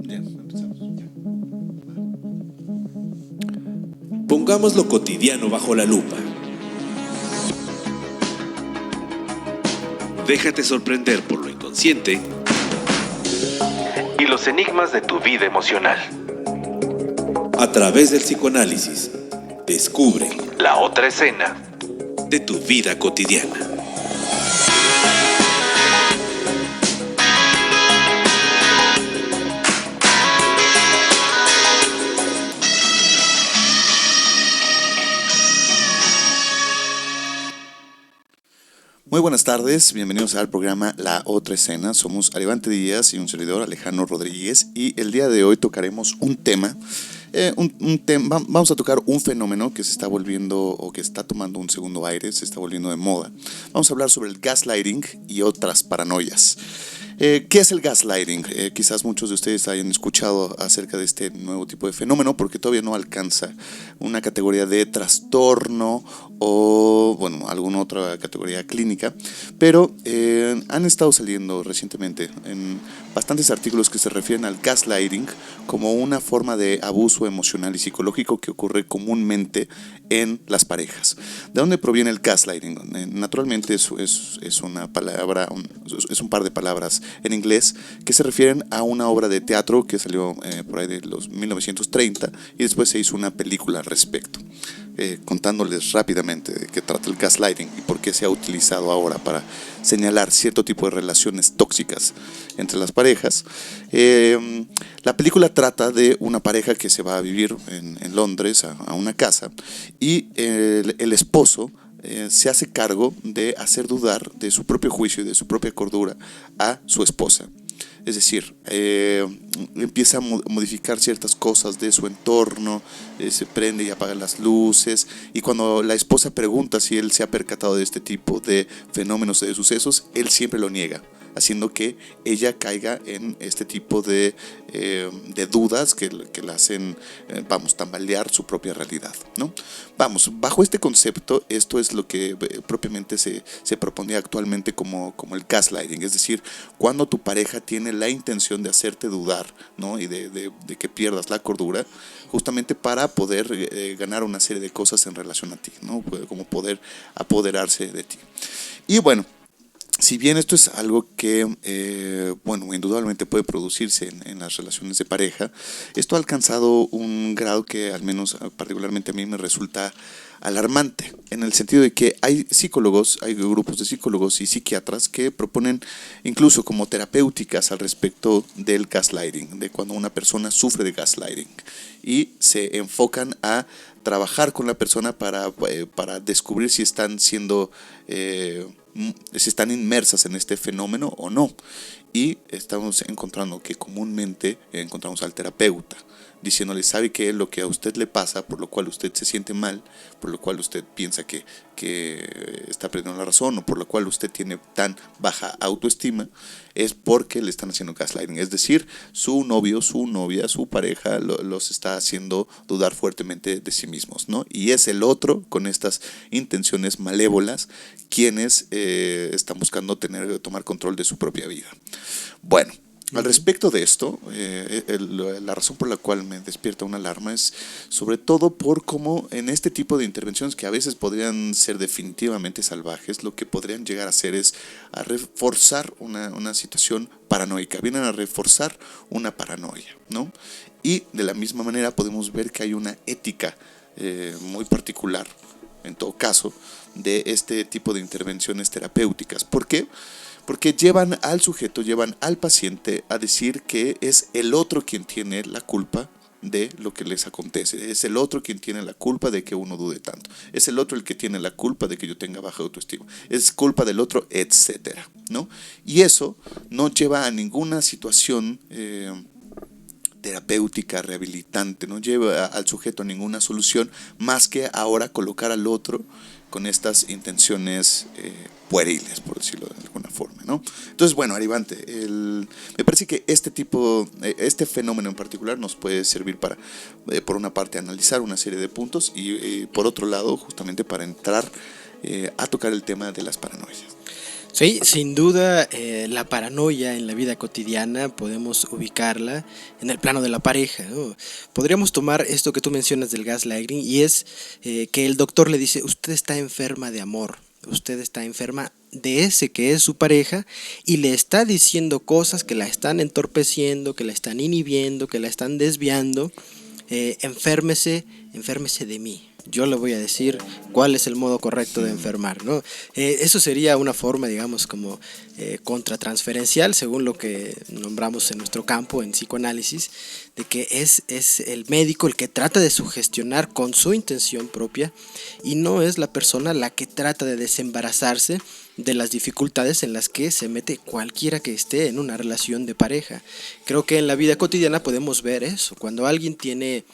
Ya, empezamos. Ya. Pongamos lo cotidiano bajo la lupa. Déjate sorprender por lo inconsciente y los enigmas de tu vida emocional. A través del psicoanálisis, descubre la otra escena de tu vida cotidiana. Muy buenas tardes, bienvenidos al programa La Otra Escena. Somos Arivante Díaz y un servidor, Alejandro Rodríguez, y el día de hoy tocaremos un tema. Vamos a tocar un fenómeno que se está volviendo o que está tomando un segundo aire, se está volviendo de moda. Vamos a hablar sobre el gaslighting y otras paranoias. ¿Qué es el gaslighting? Quizás muchos de ustedes hayan escuchado acerca de este nuevo tipo de fenómeno porque todavía no alcanza una categoría de trastorno o, bueno, alguna otra categoría clínica, pero han estado saliendo recientemente en bastantes artículos que se refieren al gaslighting como una forma de abuso emocional y psicológico que ocurre comúnmente en las parejas. ¿De dónde proviene el gaslighting? Naturalmente es una palabra, es un par de palabras en inglés que se refieren a una obra de teatro que salió por ahí de los 1930 y después se hizo una película al respecto. Contándoles rápidamente de qué trata el gaslighting y por qué se ha utilizado ahora para señalar cierto tipo de relaciones tóxicas entre las parejas. La película trata de una pareja que se va a vivir en Londres a una casa y el esposo se hace cargo de hacer dudar de su propio juicio y de su propia cordura a su esposa. Es decir, empieza a modificar ciertas cosas de su entorno, se prende y apaga las luces, y cuando la esposa pregunta si él se ha percatado de este tipo de fenómenos, de sucesos, él siempre lo niega, haciendo que ella caiga en este tipo de dudas que la hacen, tambalear su propia realidad, ¿no? Bajo este concepto, esto es lo que propiamente se propone actualmente como el gaslighting, es decir, cuando tu pareja tiene la intención de hacerte dudar, ¿no? Y de que pierdas la cordura, justamente para poder ganar una serie de cosas en relación a ti, ¿no? Como poder apoderarse de ti. Y bueno, si bien esto es algo que, indudablemente puede producirse en las relaciones de pareja, esto ha alcanzado un grado que al menos particularmente a mí me resulta alarmante, en el sentido de que hay grupos de psicólogos y psiquiatras que proponen incluso como terapéuticas al respecto del gaslighting, de cuando una persona sufre de gaslighting, y se enfocan a trabajar con la persona para descubrir si están si están inmersas en este fenómeno o no. Y estamos encontrando que comúnmente encontramos al terapeuta diciéndole, sabe que lo que a usted le pasa, por lo cual usted se siente mal, por lo cual usted piensa que está perdiendo la razón, o por lo cual usted tiene tan baja autoestima, es porque le están haciendo gaslighting. Es decir, su novio, su novia, su pareja los está haciendo dudar fuertemente de sí mismos, ¿no? Y es el otro, con estas intenciones malévolas, quienes están buscando tomar control de su propia vida. Bueno, al respecto de esto, la razón por la cual me despierta una alarma es sobre todo por cómo en este tipo de intervenciones que a veces podrían ser definitivamente salvajes, lo que podrían llegar a hacer es a reforzar una situación paranoica, vienen a reforzar una paranoia, ¿no? Y de la misma manera podemos ver que hay una ética muy particular, en todo caso, de este tipo de intervenciones terapéuticas. ¿Por qué? Porque llevan al sujeto, llevan al paciente a decir que es el otro quien tiene la culpa de lo que les acontece. Es el otro quien tiene la culpa de que uno dude tanto. Es el otro el que tiene la culpa de que yo tenga baja autoestima. Es culpa del otro, etcétera, ¿no? Y eso no lleva a ninguna situación terapéutica, rehabilitante, no lleva al sujeto a ninguna solución más que ahora colocar al otro con estas intenciones pueriles, por decirlo de alguna forma, ¿no? Entonces, bueno, Arivante, me parece que este fenómeno en particular nos puede servir para, por una parte, analizar una serie de puntos y por otro lado, justamente para entrar a tocar el tema de las paranoias. Sí, sin duda, la paranoia en la vida cotidiana podemos ubicarla en el plano de la pareja, ¿no? Podríamos tomar esto que tú mencionas del gaslighting y es que el doctor le dice, usted está enferma de amor, usted está enferma de ese que es su pareja y le está diciendo cosas que la están entorpeciendo, que la están inhibiendo, que la están desviando. Enférmese, enférmese de mí. Yo le voy a decir cuál es el modo correcto de enfermar, ¿no? Eso sería una forma, digamos, como contratransferencial, según lo que nombramos en nuestro campo, en psicoanálisis, de que es el médico el que trata de sugestionar con su intención propia y no es la persona la que trata de desembarazarse de las dificultades en las que se mete cualquiera que esté en una relación de pareja. Creo que en la vida cotidiana podemos ver eso. Cuando alguien tiene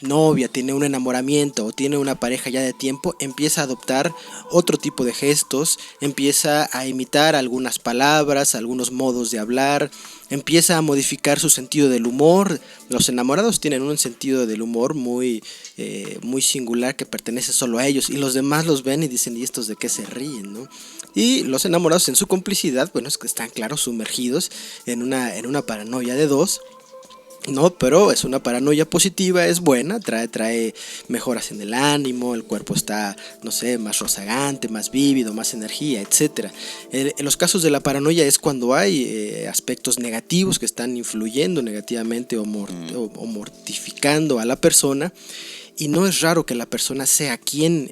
novia, tiene un enamoramiento o tiene una pareja ya de tiempo, empieza a adoptar otro tipo de gestos, empieza a imitar algunas palabras, algunos modos de hablar, empieza a modificar su sentido del humor. Los enamorados tienen un sentido del humor muy singular que pertenece solo a ellos y los demás los ven y dicen, ¿y estos de qué se ríen, no? Y los enamorados en su complicidad, bueno, es que están claro sumergidos en una paranoia de dos. No, pero es una paranoia positiva, es buena, trae mejoras en el ánimo, el cuerpo está, no sé, más rozagante, más vívido, más energía, etc. En los casos de la paranoia es cuando hay aspectos negativos que están influyendo negativamente o mortificando a la persona. Y no es raro que la persona sea quien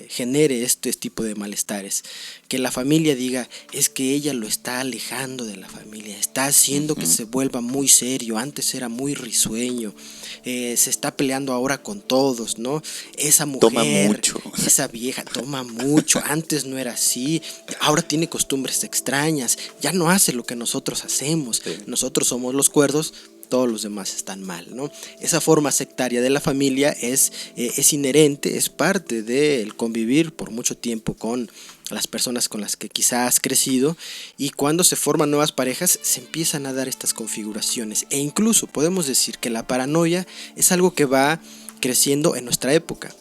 genere este tipo de malestares. Que la familia diga, es que ella lo está alejando de la familia, está haciendo que se vuelva muy serio, antes era muy risueño, se está peleando ahora con todos, ¿no? Esa mujer, toma mucho. esa vieja toma mucho, antes no era así, ahora tiene costumbres extrañas, ya no hace lo que nosotros hacemos, sí. Nosotros somos los cuerdos, todos los demás están mal, ¿no? Esa forma sectaria de la familia es inherente, es parte del convivir por mucho tiempo con las personas con las que quizás has crecido, y cuando se forman nuevas parejas se empiezan a dar estas configuraciones, e incluso podemos decir que la paranoia es algo que va creciendo en nuestra época.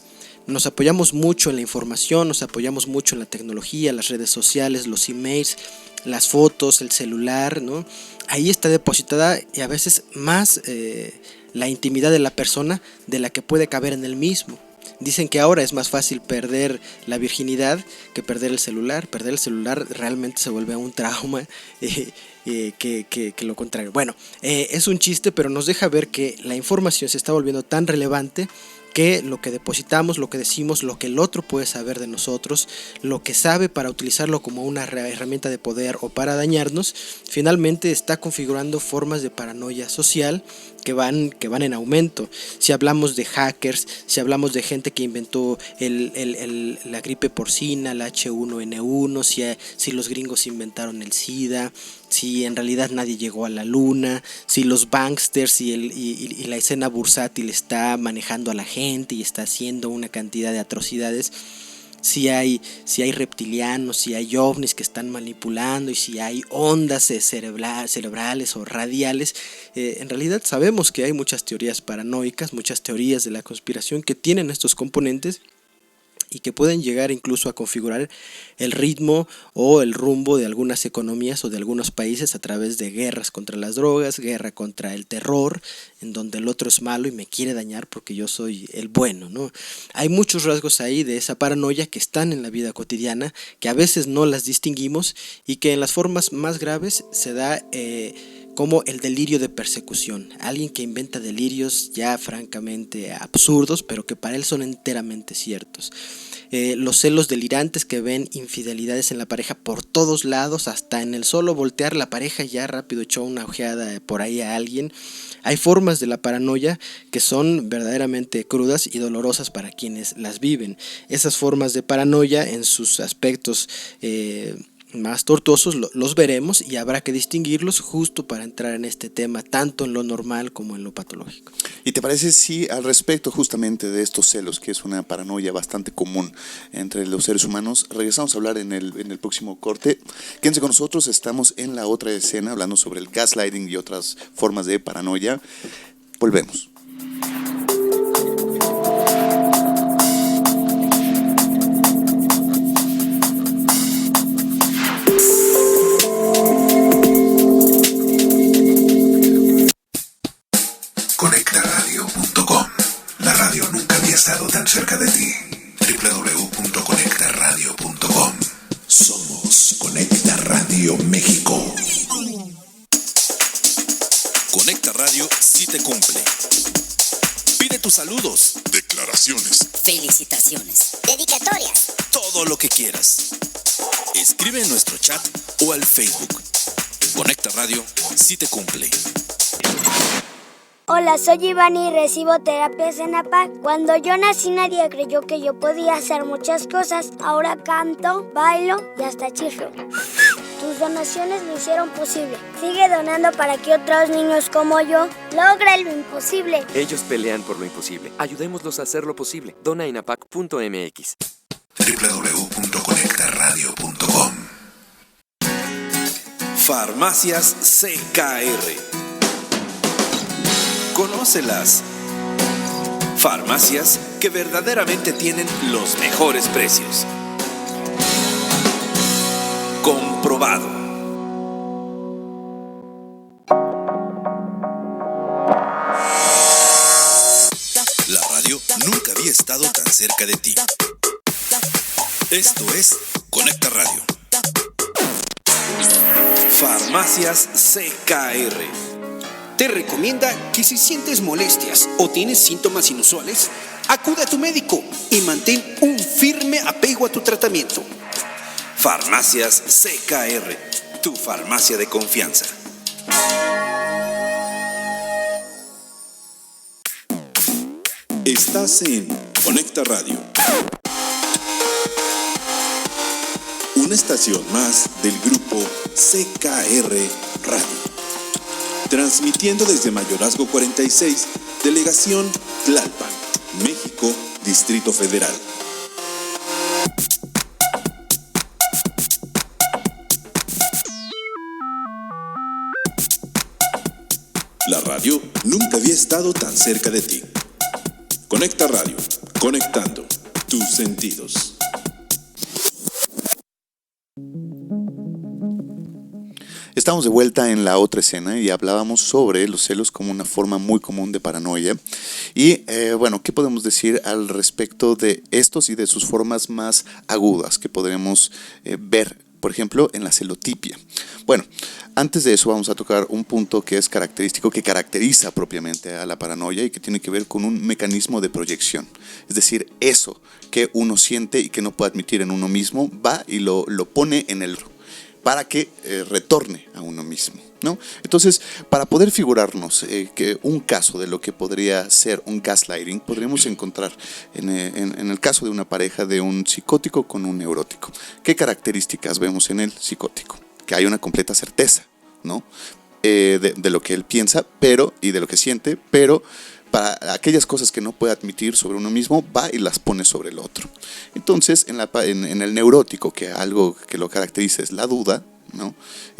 Nos apoyamos mucho en la información, nos apoyamos mucho en la tecnología, las redes sociales, los emails, las fotos, el celular, ¿no? Ahí está depositada y a veces más la intimidad de la persona de la que puede caber en el mismo. Dicen que ahora es más fácil perder la virginidad que perder el celular. Perder el celular realmente se vuelve un trauma que lo contrario. Bueno, es un chiste, pero nos deja ver que la información se está volviendo tan relevante que lo que depositamos, lo que decimos, lo que el otro puede saber de nosotros, lo que sabe para utilizarlo como una herramienta de poder o para dañarnos, finalmente está configurando formas de paranoia social que van en aumento. Si hablamos de hackers, si hablamos de gente que inventó la gripe porcina, la H1N1, si los gringos inventaron el SIDA, si en realidad nadie llegó a la luna, si los banksters y la escena bursátil está manejando a la gente y está haciendo una cantidad de atrocidades, si hay reptilianos, si hay ovnis que están manipulando y si hay ondas cerebrales o radiales. En realidad sabemos que hay muchas teorías paranoicas, muchas teorías de la conspiración que tienen estos componentes y que pueden llegar incluso a configurar el ritmo o el rumbo de algunas economías o de algunos países a través de guerras contra las drogas, guerra contra el terror, en donde el otro es malo y me quiere dañar porque yo soy el bueno, ¿no? Hay muchos rasgos ahí de esa paranoia que están en la vida cotidiana, que a veces no las distinguimos y que en las formas más graves se da como el delirio de persecución. Alguien que inventa delirios ya francamente absurdos, pero que para él son enteramente ciertos. Los celos delirantes que ven infidelidades en la pareja por todos lados, hasta en el solo voltear la pareja ya rápido echó una ojeada por ahí a alguien. Hay formas de la paranoia que son verdaderamente crudas y dolorosas para quienes las viven. Esas formas de paranoia en sus aspectos más tortuosos los veremos y habrá que distinguirlos justo para entrar en este tema, tanto en lo normal como en lo patológico. ¿Y te parece si al respecto justamente de estos celos, que es una paranoia bastante común entre los seres humanos, regresamos a hablar en el próximo corte? Quédense con nosotros, estamos en la otra escena hablando sobre el gaslighting y otras formas de paranoia. Volvemos. tan cerca de ti. www.conectaradio.com. Somos Conecta Radio México. Conecta Radio sí te cumple. Pide tus saludos, declaraciones, felicitaciones, dedicatorias, todo lo que quieras. Escribe en nuestro chat o al Facebook. Conecta Radio sí te cumple. Hola, soy Iván y recibo terapias en APAC. Cuando yo nací nadie creyó que yo podía hacer muchas cosas. Ahora canto, bailo y hasta chiflo. Tus donaciones lo hicieron posible. Sigue donando para que otros niños como yo logren lo imposible. Ellos pelean por lo imposible. Ayudémoslos a hacer lo posible. Dona en apac.mx. www.conectaradio.com. Farmacias CKR. Conócelas. Farmacias que verdaderamente tienen los mejores precios. Comprobado. La radio nunca había estado tan cerca de ti. Esto es Conecta Radio. Farmacias CKR. Te recomienda que si sientes molestias o tienes síntomas inusuales, acude a tu médico y mantén un firme apego a tu tratamiento. Farmacias CKR, tu farmacia de confianza. Estás en Conecta Radio. Una estación más del grupo CKR Radio. Transmitiendo desde Mayorazgo 46, Delegación Tlalpan, México, Distrito Federal. La radio nunca había estado tan cerca de ti. Conecta Radio, conectando tus sentidos. Estamos de vuelta en la otra escena y hablábamos sobre los celos como una forma muy común de paranoia. Y bueno, ¿qué podemos decir al respecto de estos y de sus formas más agudas que podremos ver, por ejemplo, en la celotipia? Bueno, antes de eso vamos a tocar un punto que es característico, que caracteriza propiamente a la paranoia y que tiene que ver con un mecanismo de proyección. Es decir, eso que uno siente y que no puede admitir en uno mismo, va y lo pone en el otro, para que retorne a uno mismo, ¿no? Entonces, para poder figurarnos que un caso de lo que podría ser un gaslighting, podríamos encontrar en el caso de una pareja de un psicótico con un neurótico. ¿Qué características vemos en el psicótico? Que hay una completa certeza, ¿no? De lo que él piensa y de lo que siente, pero para aquellas cosas que no puede admitir sobre uno mismo, va y las pone sobre el otro. Entonces, en el neurótico, que algo que lo caracteriza es la duda, ¿no?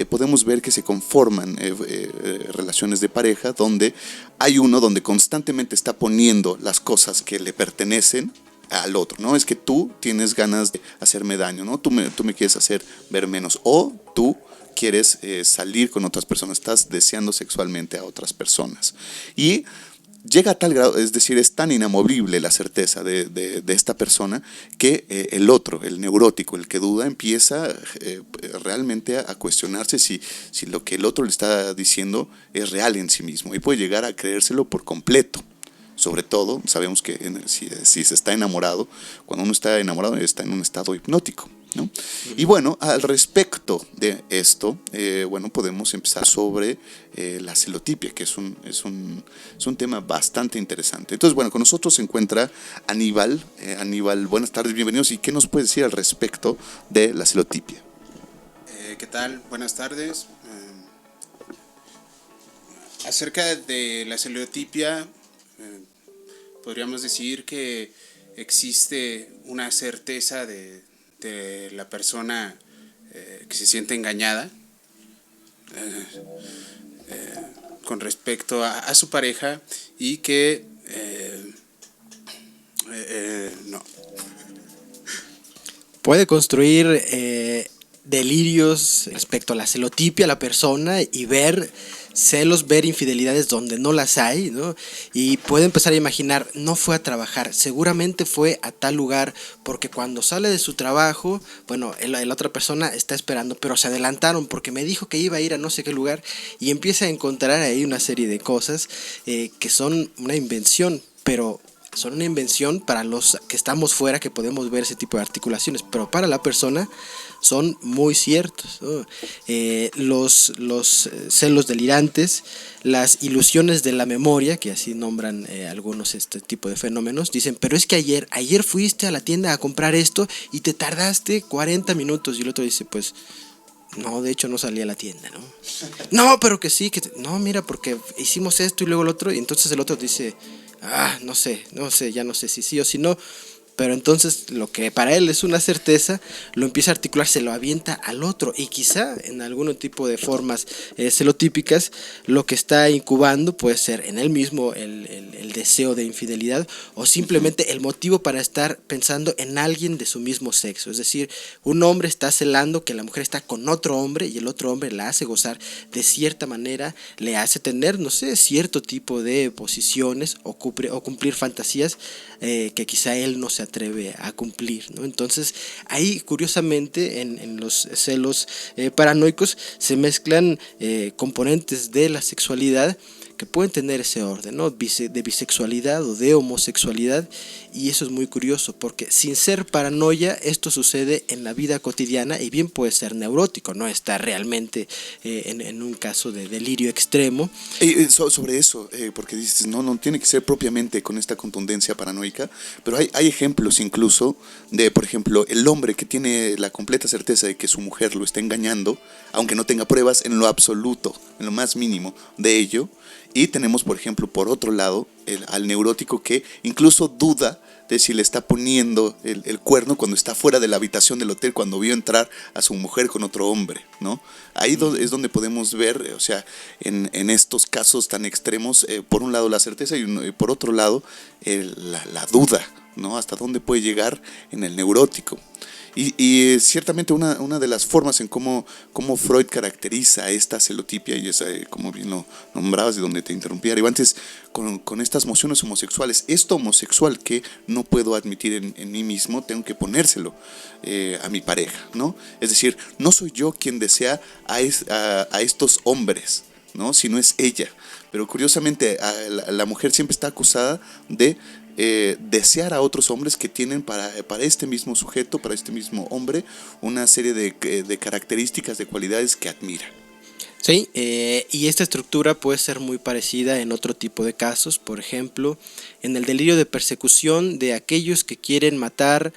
Podemos ver que se conforman relaciones de pareja donde hay uno donde constantemente está poniendo las cosas que le pertenecen al otro, ¿no? Es que tú tienes ganas de hacerme daño, ¿no? Tú me quieres hacer ver menos, o tú quieres salir con otras personas, estás deseando sexualmente a otras personas. Y llega a tal grado, es decir, es tan inamovible la certeza de esta persona que el otro, el neurótico, el que duda, empieza realmente a cuestionarse si lo que el otro le está diciendo es real en sí mismo, y puede llegar a creérselo por completo. Sobre todo, sabemos que si se está enamorado, cuando uno está enamorado está en un estado hipnótico, ¿no? Uh-huh. Y bueno, al respecto de esto, bueno, podemos empezar sobre la celotipia, que es un tema bastante interesante. Entonces, bueno, con nosotros se encuentra Aníbal. Aníbal, buenas tardes, bienvenidos. ¿Y qué nos puedes decir al respecto de la celotipia? ¿Qué tal? Buenas tardes. Acerca de la celotipia, podríamos decir que existe una certeza de la persona que se siente engañada con respecto a su pareja, y que no puede construir delirios respecto a la celotipia, a la persona, y ver celos ver infidelidades donde no las hay, ¿no? Y puede empezar a imaginar, no fue a trabajar, seguramente fue a tal lugar, porque cuando sale de su trabajo, bueno, la otra persona está esperando, pero se adelantaron porque me dijo que iba a ir a no sé qué lugar, y empieza a encontrar ahí una serie de cosas que son una invención, pero son una invención para los que estamos fuera, que podemos ver ese tipo de articulaciones, pero para la persona son muy ciertos, ¿no? Los celos delirantes, las ilusiones de la memoria, que así nombran algunos este tipo de fenómenos, dicen, pero es que ayer fuiste a la tienda a comprar esto y te tardaste 40 minutos, y el otro dice, pues no, de hecho no salí a la tienda, ¿no? No, pero que sí, no, mira, porque hicimos esto y luego el otro, y entonces el otro dice, no sé, ya no sé si sí o si no. Pero entonces lo que para él es una certeza, lo empieza a articular, se lo avienta al otro, y quizá en algún tipo de formas celotípicas lo que está incubando puede ser en él mismo el deseo de infidelidad, o simplemente el motivo para estar pensando en alguien de su mismo sexo. Es decir, un hombre está celando que la mujer está con otro hombre, y el otro hombre la hace gozar de cierta manera, le hace tener, no sé, cierto tipo de posiciones o cumplir fantasías que quizá él no se atreve a cumplir, ¿no? Entonces ahí curiosamente en los celos paranoicos se mezclan componentes de la sexualidad que pueden tener ese orden, ¿no? De bisexualidad o de homosexualidad, y eso es muy curioso porque sin ser paranoia esto sucede en la vida cotidiana, y bien puede ser neurótico, no está realmente en un caso de delirio extremo. Sobre eso, porque dices, no tiene que ser propiamente con esta contundencia paranoica, pero hay ejemplos incluso de, por ejemplo, el hombre que tiene la completa certeza de que su mujer lo está engañando, aunque no tenga pruebas en lo absoluto, en lo más mínimo de ello. Y tenemos, por ejemplo, por otro lado, al neurótico que incluso duda de si le está poniendo el cuerno cuando está fuera de la habitación del hotel, cuando vio entrar a su mujer con otro hombre, ¿no? Ahí es donde podemos ver, o sea, en estos casos tan extremos, por un lado la certeza y por otro lado la duda, ¿no? Hasta dónde puede llegar en el neurótico. Y ciertamente una de las formas en cómo Freud caracteriza esta celotipia, y esa, como bien lo nombrabas y donde te interrumpí arriba antes, con estas emociones homosexuales, esto homosexual que no puedo admitir en mí mismo, tengo que ponérselo a mi pareja, ¿no? Es decir, no soy yo quien desea a estos hombres, ¿no? Sino es ella. Pero curiosamente la mujer siempre está acusada de desear a otros hombres que tienen para este mismo sujeto, para este mismo hombre, una serie de características, de cualidades que admira. Sí, y esta estructura puede ser muy parecida en otro tipo de casos, por ejemplo, en el delirio de persecución de aquellos que quieren matar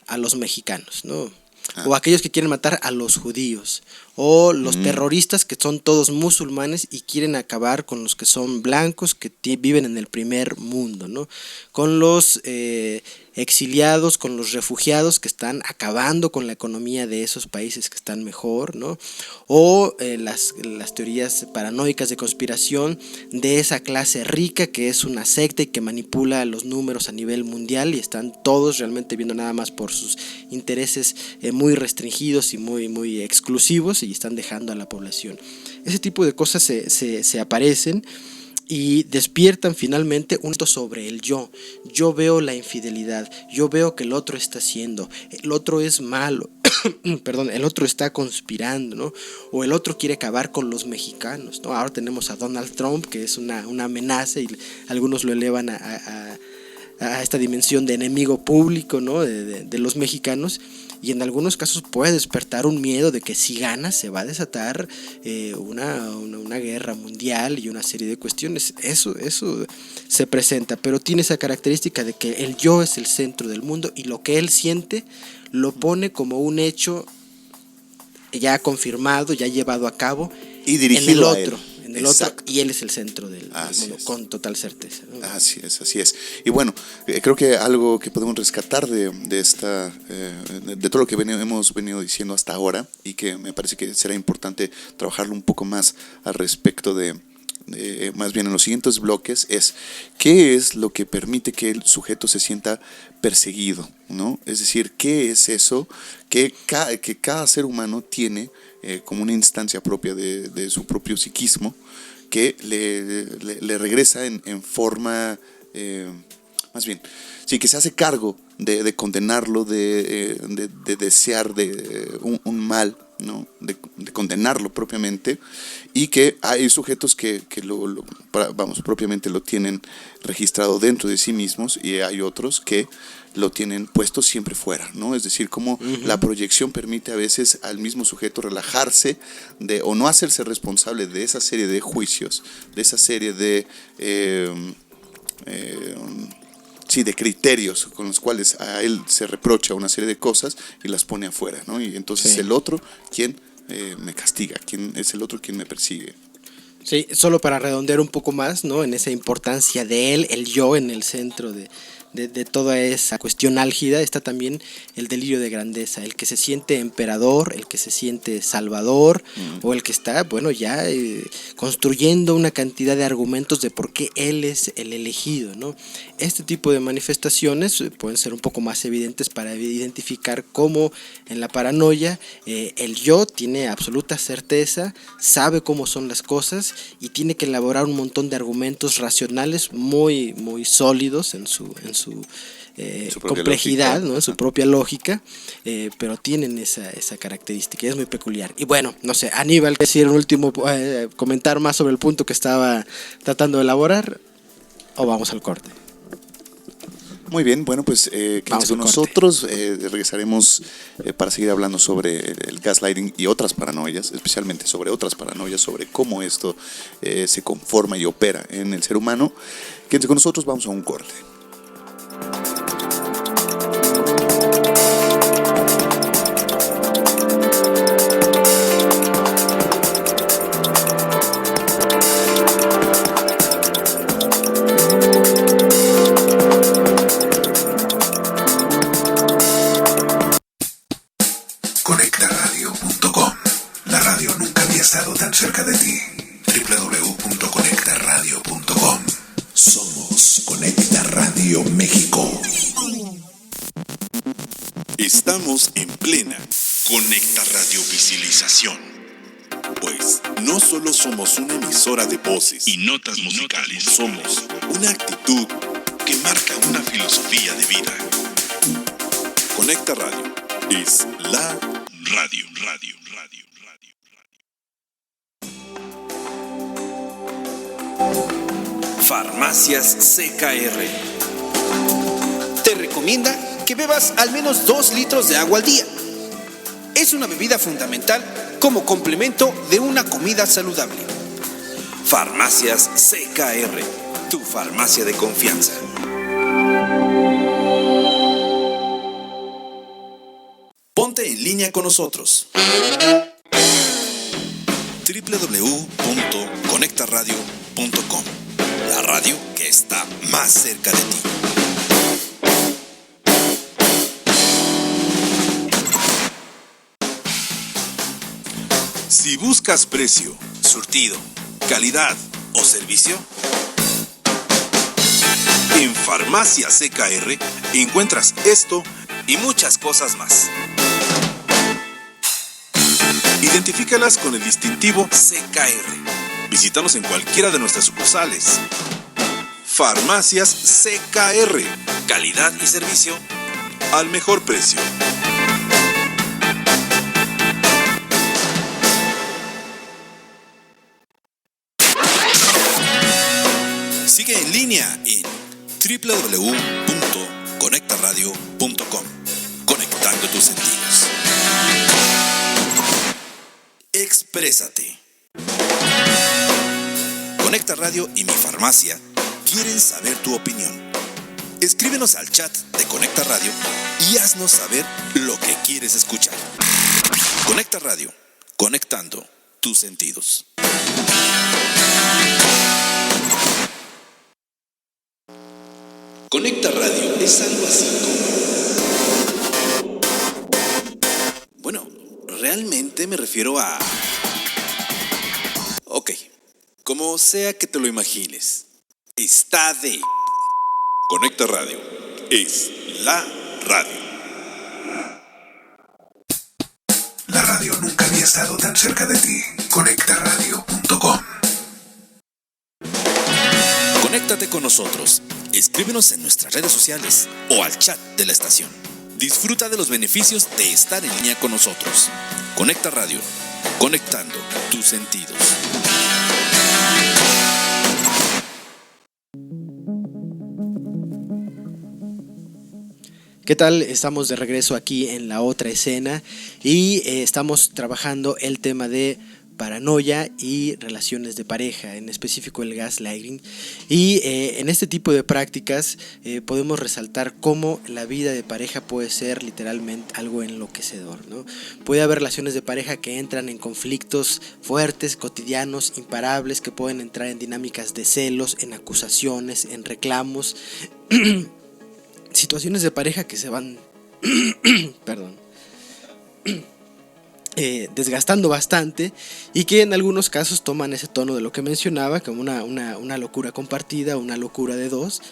a los mexicanos, ¿no? O aquellos que quieren matar a los judíos, o los terroristas que son todos musulmanes y quieren acabar con los que son blancos, que viven en el primer mundo, ¿no? Con los exiliados, con los refugiados que están acabando con la economía de esos países que están mejor, ¿no? O las teorías paranoicas de conspiración de esa clase rica que es una secta y que manipula los números a nivel mundial, y están todos realmente viendo nada más por sus intereses muy restringidos y muy exclusivos, y están dejando a la población. Ese tipo de cosas se aparecen y despiertan finalmente un mito sobre el yo. Yo veo la infidelidad, yo veo que el otro está haciendo, el otro es malo, perdón, el otro está conspirando, ¿no? O el otro quiere acabar con los mexicanos, ¿no? Ahora tenemos a Donald Trump, que es una amenaza, y algunos lo elevan a esta dimensión de enemigo público, ¿no? de los mexicanos. Y en algunos casos puede despertar un miedo de que si gana se va a desatar una guerra mundial y una serie de cuestiones. Eso se presenta, pero tiene esa característica de que el yo es el centro del mundo, y lo que él siente lo pone como un hecho ya confirmado, ya llevado a cabo, y dirigido en el otro. En el otro, y él es el centro del mundo, con total certeza, ¿no? Así es. Y bueno, creo que algo que podemos rescatar de todo lo que hemos venido diciendo hasta ahora, y que me parece que será importante trabajarlo un poco más al respecto de más bien en los siguientes bloques, es qué es lo que permite que el sujeto se sienta perseguido, ¿no? Es decir, qué es eso que cada ser humano tiene como una instancia propia de su propio psiquismo, que le regresa en forma, más bien, sí, que se hace cargo de condenarlo, de desear un mal, ¿no? De condenarlo propiamente, y que hay sujetos que propiamente lo tienen registrado dentro de sí mismos, y hay otros que lo tienen puesto siempre fuera, ¿no? Es decir, como la proyección permite a veces al mismo sujeto relajarse o no hacerse responsable de esa serie de juicios, de esa serie de criterios con los cuales a él se reprocha una serie de cosas y las pone afuera, ¿no? Y entonces Sí. el otro quien me castiga, es el otro quien me persigue. Sí, solo para redondear un poco más, ¿no? En esa importancia de él, el yo en el centro de toda esa cuestión álgida, está también el delirio de grandeza, el que se siente emperador, el que se siente salvador, o el que está, bueno, ya construyendo una cantidad de argumentos de por qué él es el elegido, ¿no? Este tipo de manifestaciones pueden ser un poco más evidentes para identificar cómo en la paranoia el yo tiene absoluta certeza, sabe cómo son las cosas y tiene que elaborar un montón de argumentos racionales muy, muy sólidos en su complejidad, lógica, ¿no? En su propia lógica, pero tienen esa característica y es muy peculiar. Y bueno, no sé, Aníbal, ¿quieres un último comentar más sobre el punto que estaba tratando de elaborar o vamos al corte? Muy bien, bueno, pues quédense con nosotros, regresaremos para seguir hablando sobre el gaslighting y otras paranoias, especialmente sobre otras paranoias, sobre cómo esto se conforma y opera en el ser humano. Quédense con nosotros, vamos a un corte. Conectaradio.com. La radio nunca había estado tan cerca de ti. www.conectaradio.com. Somos Conecta Radio México. Estamos en plena Conecta Radio Visibilización. Pues no solo somos una emisora de voces y notas musicales, somos una actitud que marca una filosofía de vida. Conecta Radio es la radio. Farmacias CKR te recomienda que bebas al menos 2 litros de agua al día. Es una bebida fundamental como complemento de una comida saludable. Farmacias CKR, tu farmacia de confianza. Ponte en línea con nosotros. www.conectaradio.com. La radio que está más cerca de ti. Si buscas precio, surtido, calidad o servicio, en Farmacia CKR encuentras esto y muchas cosas más. Identifícalas con el distintivo CKR. Visítanos en cualquiera de nuestras sucursales. Farmacias CKR. Calidad y servicio al mejor precio. Sigue en línea en www.conectaradio.com. Conectando tus sentidos. Exprésate. Conecta Radio y Mi Farmacia quieren saber tu opinión. Escríbenos al chat de Conecta Radio y haznos saber lo que quieres escuchar. Conecta Radio, conectando tus sentidos. Conecta Radio es algo así como... Bueno, realmente me refiero a... Ok, como sea que te lo imagines, está de... Conecta Radio es la radio. La radio nunca había estado tan cerca de ti. Conectaradio.com. Conéctate con nosotros. Escríbenos en nuestras redes sociales o al chat de la estación. Disfruta de los beneficios de estar en línea con nosotros. Conecta Radio. Conectando tus sentidos. ¿Qué tal? Estamos de regreso aquí en La Otra Escena y estamos trabajando el tema de paranoia y relaciones de pareja, en específico el gaslighting. Y en este tipo de prácticas podemos resaltar cómo la vida de pareja puede ser literalmente algo enloquecedor, ¿no? Puede haber relaciones de pareja que entran en conflictos fuertes, cotidianos, imparables, que pueden entrar en dinámicas de celos, en acusaciones, en reclamos, situaciones de pareja que se van desgastando bastante y que en algunos casos toman ese tono de lo que mencionaba, como una locura compartida, una locura de dos,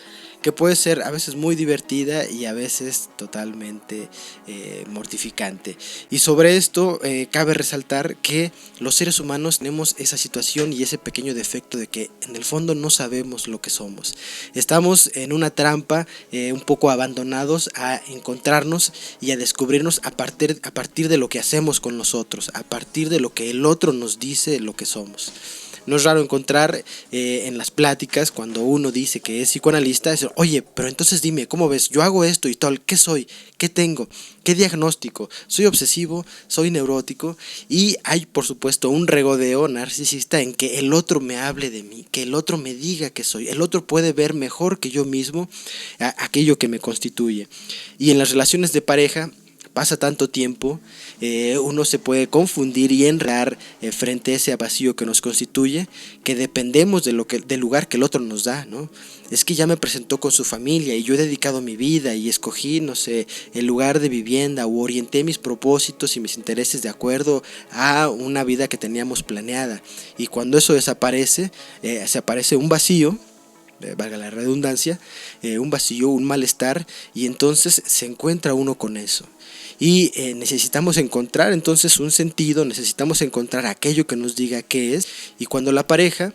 que puede ser a veces muy divertida y a veces totalmente mortificante. Y sobre esto cabe resaltar que los seres humanos tenemos esa situación y ese pequeño defecto de que en el fondo no sabemos lo que somos. Estamos en una trampa, un poco abandonados a encontrarnos y a descubrirnos a partir de lo que hacemos con nosotros, a partir de lo que el otro nos dice lo que somos. No es raro encontrar en las pláticas, cuando uno dice que es psicoanalista, es, oye, pero entonces dime, ¿cómo ves? Yo hago esto y tal, ¿qué soy? ¿Qué tengo? ¿Qué diagnóstico? ¿Soy obsesivo? ¿Soy neurótico? Y hay, por supuesto, un regodeo narcisista en que el otro me hable de mí, que el otro me diga que soy. El otro puede ver mejor que yo mismo aquello que me constituye. Y en las relaciones de pareja pasa tanto tiempo, uno se puede confundir y enredar frente a ese vacío que nos constituye, que dependemos del lugar que el otro nos da, ¿no? Es que ya me presentó con su familia y yo he dedicado mi vida y escogí, no sé, el lugar de vivienda o orienté mis propósitos y mis intereses de acuerdo a una vida que teníamos planeada. Y cuando eso desaparece, se aparece un vacío, valga la redundancia, un vacío, un malestar, y entonces se encuentra uno con eso. Y necesitamos encontrar entonces un sentido, necesitamos encontrar aquello que nos diga qué es, y cuando la pareja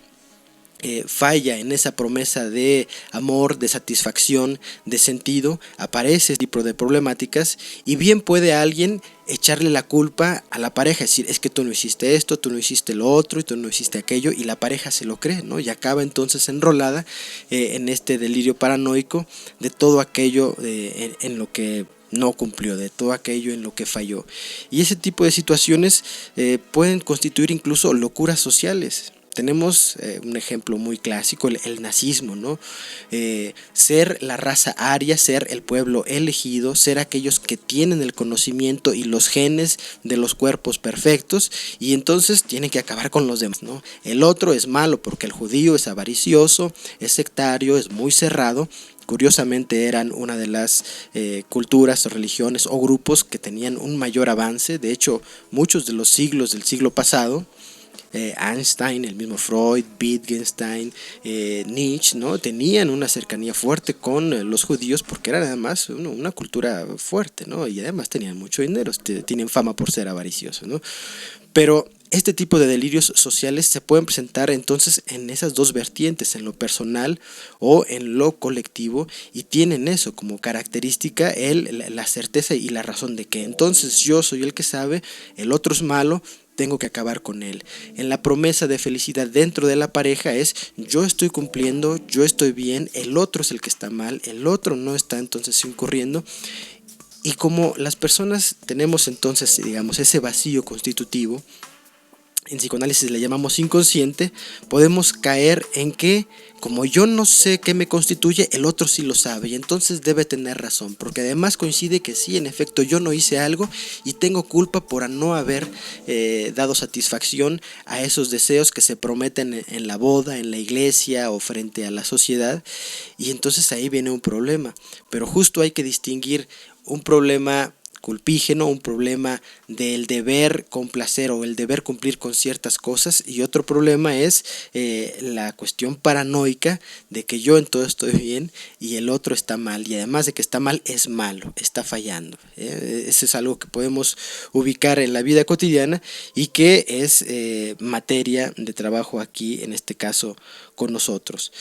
falla en esa promesa de amor, de satisfacción, de sentido, aparece este tipo de problemáticas, y bien puede alguien echarle la culpa a la pareja, decir, es que tú no hiciste esto, tú no hiciste lo otro y tú no hiciste aquello, y la pareja se lo cree, ¿no? Y acaba entonces enrolada en este delirio paranoico de todo aquello en lo que no cumplió, de todo aquello en lo que falló. Y ese tipo de situaciones pueden constituir incluso locuras sociales. Tenemos un ejemplo muy clásico, el nazismo, ¿no? Ser la raza aria, ser el pueblo elegido, ser aquellos que tienen el conocimiento y los genes de los cuerpos perfectos, y entonces tienen que acabar con los demás, ¿no? El otro es malo porque el judío es avaricioso, es sectario, es muy cerrado. Curiosamente eran una de las culturas, religiones o grupos que tenían un mayor avance. De hecho, muchos de los siglos del siglo pasado, Einstein, el mismo Freud, Wittgenstein, Nietzsche, ¿no? Tenían una cercanía fuerte con los judíos porque era además una cultura fuerte, ¿no? Y además tenían mucho dinero, tienen fama por ser avariciosos, ¿no? Pero este tipo de delirios sociales se pueden presentar entonces en esas dos vertientes, en lo personal o en lo colectivo, y tienen eso como característica la certeza y la razón de que entonces yo soy el que sabe, el otro es malo, tengo que acabar con él. En la promesa de felicidad dentro de la pareja es yo estoy cumpliendo, yo estoy bien, el otro es el que está mal, el otro no está entonces incurriendo. Y como las personas tenemos entonces, digamos, ese vacío constitutivo, en psicoanálisis le llamamos inconsciente, podemos caer en que como yo no sé qué me constituye, el otro sí lo sabe y entonces debe tener razón, porque además coincide que sí, en efecto, yo no hice algo y tengo culpa por no haber dado satisfacción a esos deseos que se prometen en la boda, en la iglesia o frente a la sociedad, y entonces ahí viene un problema. Pero justo hay que distinguir un problema culpígeno, un problema del deber complacer o el deber cumplir con ciertas cosas, y otro problema es la cuestión paranoica de que yo en todo estoy bien y el otro está mal, y además de que está mal es malo, está fallando. Eso es algo que podemos ubicar en la vida cotidiana y que es materia de trabajo aquí, en este caso con nosotros.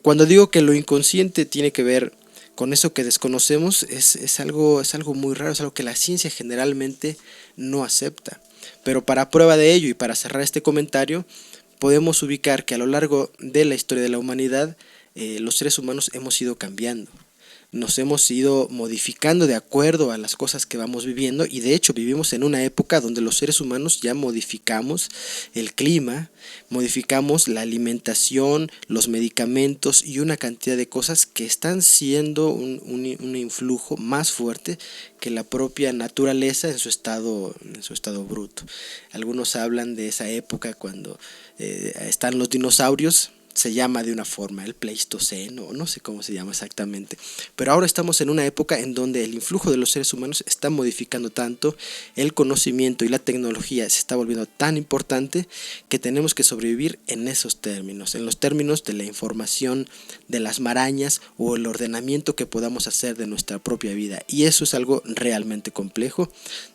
Cuando digo que lo inconsciente tiene que ver con eso que desconocemos, es algo muy raro, es algo que la ciencia generalmente no acepta. Pero para prueba de ello y para cerrar este comentario, podemos ubicar que a lo largo de la historia de la humanidad, los seres humanos hemos ido cambiando. Nos hemos ido modificando de acuerdo a las cosas que vamos viviendo, y de hecho vivimos en una época donde los seres humanos ya modificamos el clima, modificamos la alimentación, los medicamentos y una cantidad de cosas que están siendo un influjo más fuerte que la propia naturaleza en su estado bruto. Algunos hablan de esa época cuando están los dinosaurios. Se llama de una forma, el Pleistoceno, no sé cómo se llama exactamente, pero ahora estamos en una época en donde el influjo de los seres humanos está modificando tanto, el conocimiento y la tecnología se está volviendo tan importante que tenemos que sobrevivir en esos términos, en los términos de la información, de las marañas o el ordenamiento que podamos hacer de nuestra propia vida, y eso es algo realmente complejo.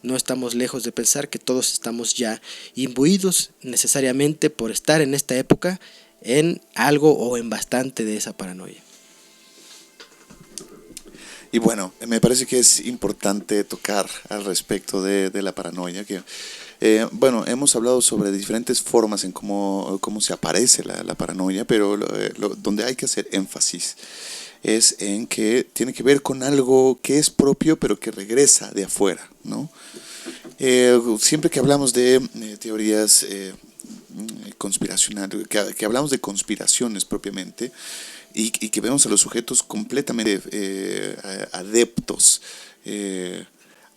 No estamos lejos de pensar que todos estamos ya imbuidos necesariamente por estar en esta época en algo o en bastante de esa paranoia. Y bueno, me parece que es importante tocar al respecto de la paranoia, que bueno, hemos hablado sobre diferentes formas en cómo se aparece la paranoia, pero donde hay que hacer énfasis es en que tiene que ver con algo que es propio pero que regresa de afuera, ¿no? Siempre que hablamos de teorías conspiracional, que hablamos de conspiraciones propiamente, y que vemos a los sujetos completamente adeptos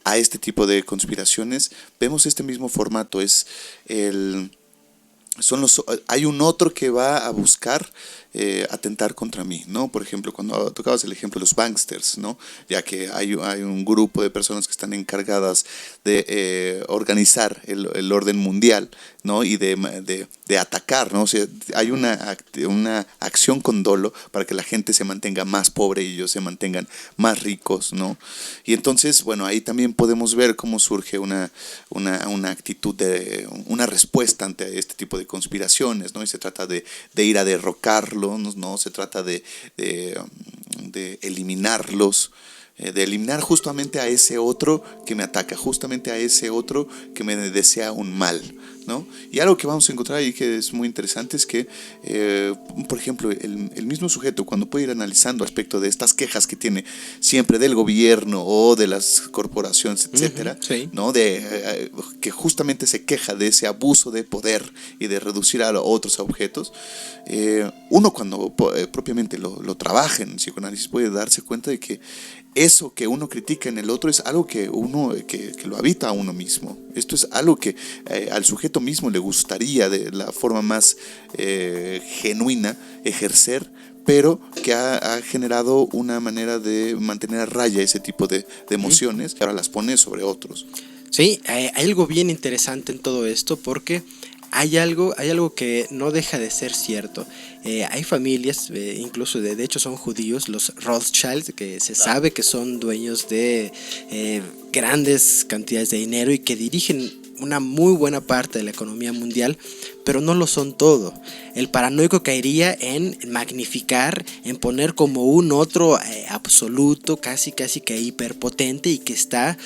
a este tipo de conspiraciones, vemos este mismo formato. Hay un otro que va a buscar atentar contra mí, ¿no? Por ejemplo, cuando tocabas el ejemplo de los banksters, ¿no? Ya que hay un grupo de personas que están encargadas de organizar el orden mundial, ¿no? Y de atacar, ¿no? O sea, hay una acción con dolo para que la gente se mantenga más pobre y ellos se mantengan más ricos, ¿no? Y entonces, bueno, ahí también podemos ver cómo surge una actitud una respuesta ante este tipo de conspiraciones, ¿no? Y se trata de ir a derrocarlo, ¿no? Se trata de eliminarlos, de eliminar justamente a ese otro que me ataca, justamente a ese otro que me desea un mal, ¿no? Y algo que vamos a encontrar ahí que es muy interesante es que, por ejemplo, el mismo sujeto, cuando puede ir analizando aspecto de estas quejas que tiene siempre del gobierno o de las corporaciones, etcétera, sí, ¿no? Que justamente se queja de ese abuso de poder y de reducir a otros objetos, uno cuando propiamente lo trabaja en psicoanálisis puede darse cuenta de que eso que uno critica en el otro es algo que lo habita a uno mismo. Esto es algo que al sujeto mismo le gustaría de la forma más genuina ejercer, pero que ha generado una manera de mantener a raya ese tipo de emociones, que ahora las pone sobre otros. Sí, hay algo bien interesante en todo esto, porque hay algo que no deja de ser cierto. Hay familias, incluso de hecho son judíos, los Rothschild, que se sabe que son dueños de grandes cantidades de dinero y que dirigen una muy buena parte de la economía mundial, pero no lo son todo. El paranoico caería en magnificar, en poner como un otro absoluto, casi que hiperpotente y que está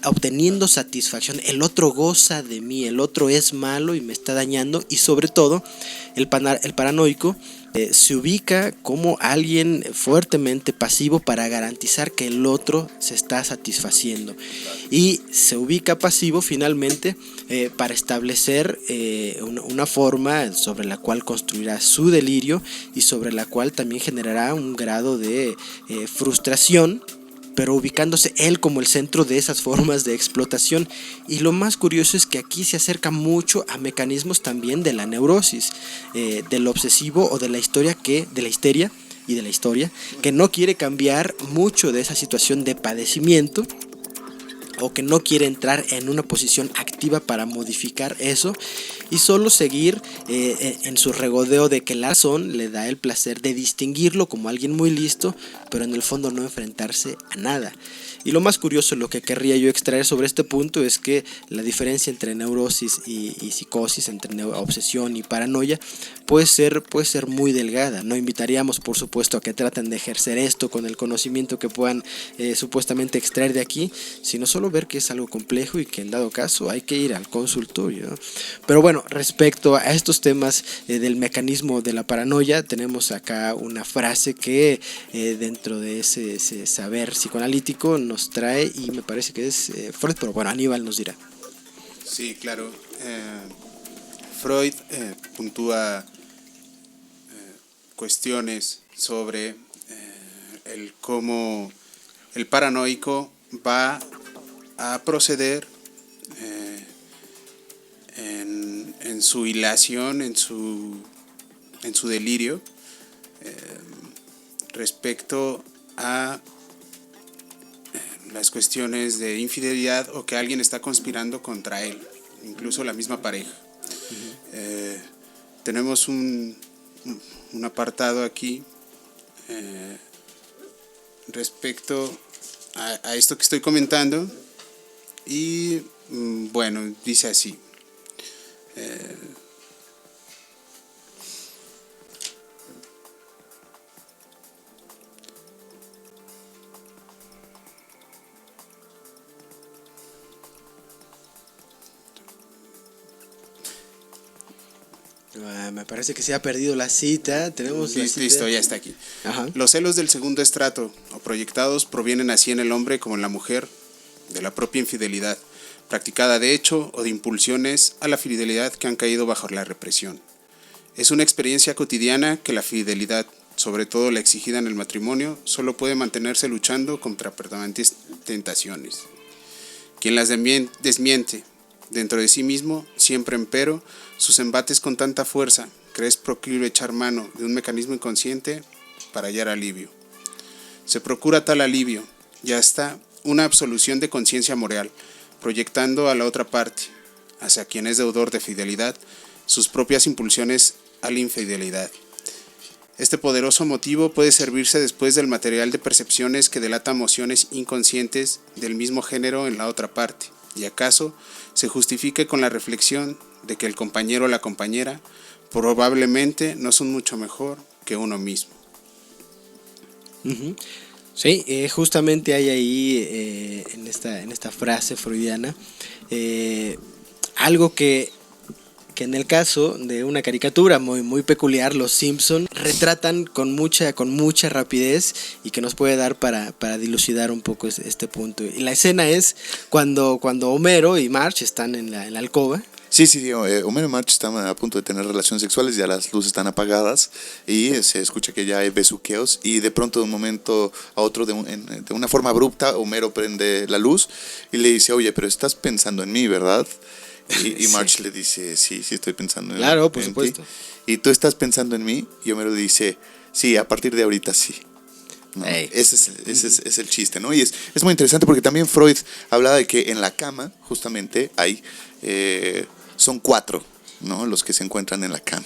obteniendo satisfacción. El otro goza de mí, el otro es malo y me está dañando, y sobre todo el paranoico se ubica como alguien fuertemente pasivo para garantizar que el otro se está satisfaciendo, y se ubica pasivo finalmente para establecer una forma sobre la cual construirá su delirio y sobre la cual también generará un grado de frustración, pero ubicándose él como el centro de esas formas de explotación. Y lo más curioso es que aquí se acerca mucho a mecanismos también de la neurosis, del obsesivo o de la histeria, que no quiere cambiar mucho de esa situación de padecimiento, o que no quiere entrar en una posición activa para modificar eso y solo seguir en su regodeo de que la razón le da el placer de distinguirlo como alguien muy listo, pero en el fondo no enfrentarse a nada. Y lo más curioso, lo que querría yo extraer sobre este punto es que la diferencia entre neurosis y psicosis, entre obsesión y paranoia, puede ser muy delgada. No invitaríamos, por supuesto, a que traten de ejercer esto con el conocimiento que puedan supuestamente extraer de aquí, sino solo ver que es algo complejo y que en dado caso hay que ir al consultorio, ¿no? Pero bueno, respecto a estos temas del mecanismo de la paranoia, tenemos acá una frase que dentro de ese saber psicoanalítico nos trae, y me parece que es Freud, pero bueno, Aníbal nos dirá. Sí, claro. Freud puntúa cuestiones sobre el cómo el paranoico va a proceder en su hilación, en su delirio, respecto a las cuestiones de infidelidad o que alguien está conspirando contra él, incluso la misma pareja. Tenemos un apartado aquí respecto a esto que estoy comentando, y bueno, dice así. Me parece que se ha perdido la cita. Tenemos Listo, ya está aquí. Ajá. Los celos del segundo estrato o proyectados provienen así en el hombre como en la mujer de la propia infidelidad, practicada de hecho o de impulsiones a la fidelidad que han caído bajo la represión. Es una experiencia cotidiana que la fidelidad, sobre todo la exigida en el matrimonio, solo puede mantenerse luchando contra permanentes tentaciones. Quien las desmiente dentro de sí mismo, siempre empero, sus embates con tanta fuerza, que es proclive echar mano de un mecanismo inconsciente para hallar alivio. Se procura tal alivio, ya está, una absolución de conciencia moral, proyectando a la otra parte, hacia quien es deudor de fidelidad, sus propias impulsiones a la infidelidad. Este poderoso motivo puede servirse después del material de percepciones que delata emociones inconscientes del mismo género en la otra parte, y acaso se justifique con la reflexión de que el compañero o la compañera probablemente no son mucho mejor que uno mismo. Uh-huh. Sí, justamente hay ahí en esta frase freudiana algo que en el caso de una caricatura muy peculiar, los Simpson retratan con mucha rapidez y que nos puede dar para dilucidar un poco este punto. Y la escena es cuando Homero y Marge están en la alcoba. Sí, Homero y Marge están a punto de tener relaciones sexuales, ya las luces están apagadas y se escucha que ya hay besuqueos, y de pronto de un momento a otro, de una forma abrupta, Homero prende la luz y le dice: oye, pero estás pensando en mí, ¿verdad? Y Marge sí le dice: sí, estoy pensando en Claro, por supuesto. Ti. ¿Y tú estás pensando en mí? Y Homero dice: sí, a partir de ahorita sí. ¿No? Ese es el chiste, ¿no? Y es muy interesante porque también Freud hablaba de que en la cama, justamente, hay son 4, ¿no? Los que se encuentran en la cama,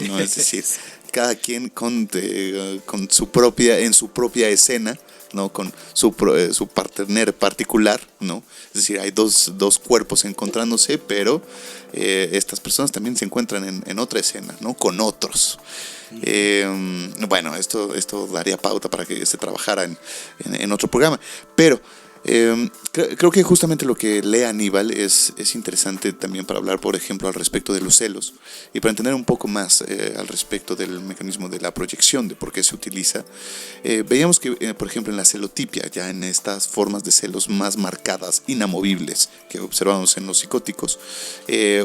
¿no? Es decir, cada quien con su propia escena, ¿no? Con su partner particular, ¿no? Es decir, hay dos cuerpos encontrándose, pero estas personas también se encuentran en otra escena, ¿no? Con otros. Bueno, esto daría pauta para que se trabajara en otro programa, pero creo que justamente lo que lee Aníbal es interesante también para hablar, por ejemplo, al respecto de los celos y para entender un poco más al respecto del mecanismo de la proyección, de por qué se utiliza. Veíamos que, por ejemplo, en la celotipia, ya en estas formas de celos más marcadas, inamovibles, que observamos en los psicóticos,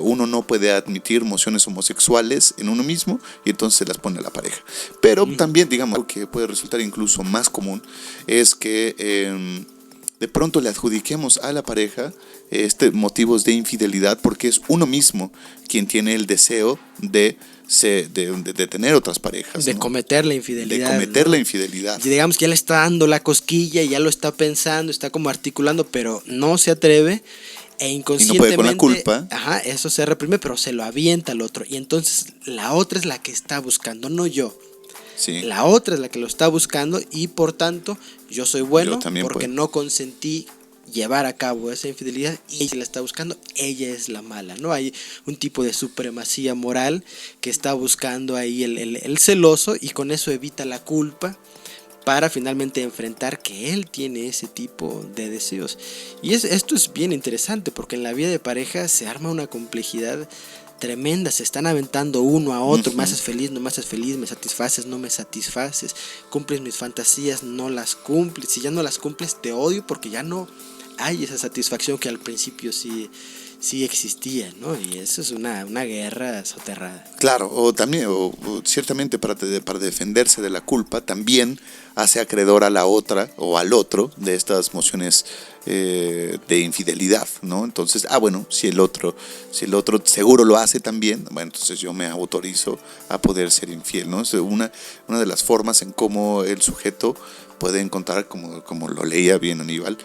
uno no puede admitir emociones homosexuales en uno mismo y entonces se las pone a la pareja. Pero también, digamos, algo que puede resultar incluso más común es que de pronto le adjudiquemos a la pareja motivos de infidelidad porque es uno mismo quien tiene el deseo de de tener otras parejas. De ¿no? cometer la infidelidad. De cometer la infidelidad. Y digamos que ya le está dando la cosquilla, ya lo está pensando, está como articulando, pero no se atreve. E inconscientemente, y no puede con la culpa. Ajá, eso se reprime, pero se lo avienta al otro. Y entonces la otra es la que está buscando, no yo. Sí. La otra es la que lo está buscando y por tanto yo soy bueno porque puedo. no consentí llevar a cabo esa infidelidad y ella la está buscando, ella es la mala, ¿no? Hay un tipo de supremacía moral que está buscando ahí el celoso y con eso evita la culpa para finalmente enfrentar que él tiene ese tipo de deseos. Y esto es bien interesante porque en la vida de pareja se arma una complejidad tremenda, se están aventando uno a otro, me haces feliz, no me haces feliz, me satisfaces, no me satisfaces, cumples mis fantasías, no las cumples, si ya no las cumples te odio porque ya no hay esa satisfacción que al principio sí existía, ¿no? Y eso es una guerra soterrada. Claro, o también, o ciertamente para defenderse de la culpa, también hace acreedor a la otra o al otro de estas mociones de infidelidad, ¿no? Entonces, bueno, si el otro seguro lo hace también, bueno, entonces yo me autorizo a poder ser infiel, ¿no? Es una de las formas en cómo el sujeto puede encontrar, como lo leía bien Aníbal,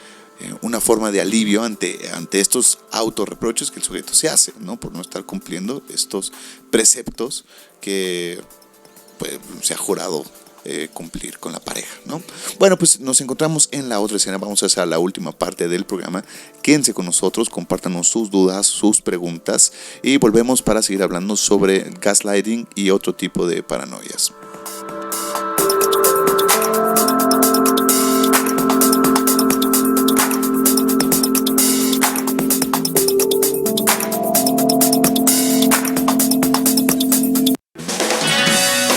una forma de alivio ante estos autorreproches que el sujeto se hace, ¿no? Por no estar cumpliendo estos preceptos que pues, se ha jurado cumplir con la pareja, ¿no? Bueno, pues nos encontramos en la otra escena. Vamos a hacer la última parte del programa. Quédense con nosotros, compártanos sus dudas, sus preguntas y volvemos para seguir hablando sobre gaslighting y otro tipo de paranoias.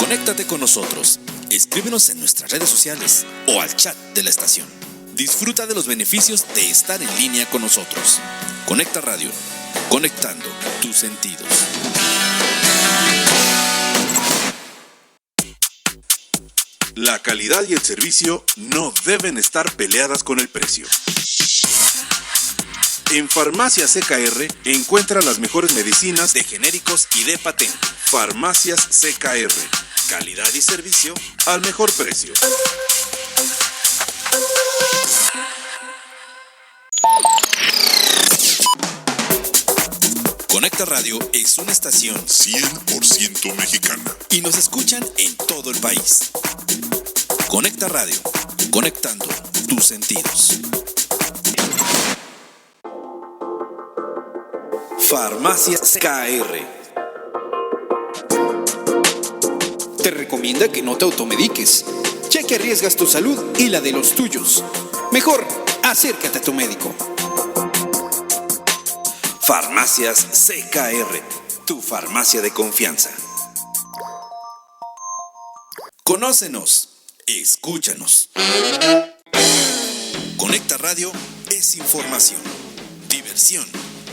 Conéctate con nosotros. Escríbenos en nuestras redes sociales o al chat de la estación. Disfruta de los beneficios de estar en línea con nosotros. Conecta Radio. Conectando tus sentidos. La calidad y el servicio no deben estar peleadas con el precio. En Farmacias CKR encuentra las mejores medicinas de genéricos y de patente. Farmacias CKR. Calidad y servicio al mejor precio. Conecta Radio es una estación 100% mexicana y nos escuchan en todo el país. Conecta Radio, conectando tus sentidos. Farmacias CKR te recomienda que no te automediques, ya que arriesgas tu salud y la de los tuyos. Mejor, acércate a tu médico. Farmacias CKR, tu farmacia de confianza. Conócenos, escúchanos. Conecta Radio es información, diversión,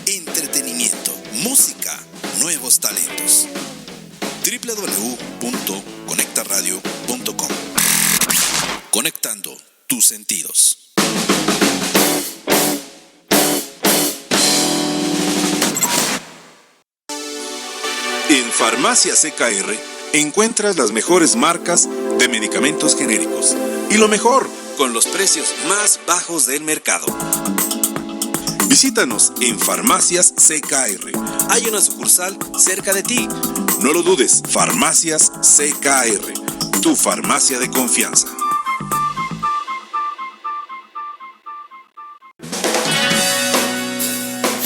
entretenimiento, música, nuevos talentos. www.conectaradio.com. Conectando tus sentidos. En Farmacias CKR encuentras las mejores marcas de medicamentos genéricos y lo mejor, con los precios más bajos del mercado. Visítanos en Farmacias CKR. Hay una sucursal cerca de ti. No lo dudes, Farmacias CKR, tu farmacia de confianza.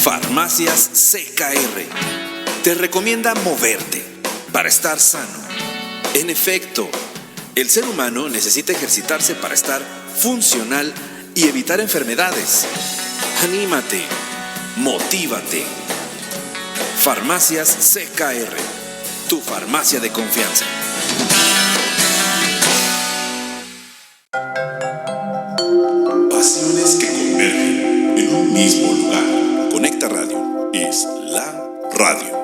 Farmacias CKR te recomienda moverte para estar sano. En efecto, el ser humano necesita ejercitarse para estar funcional y evitar enfermedades. Anímate, motívate. Farmacias CKR, tu farmacia de confianza. Pasiones que convergen en un mismo lugar. Conecta Radio es la radio.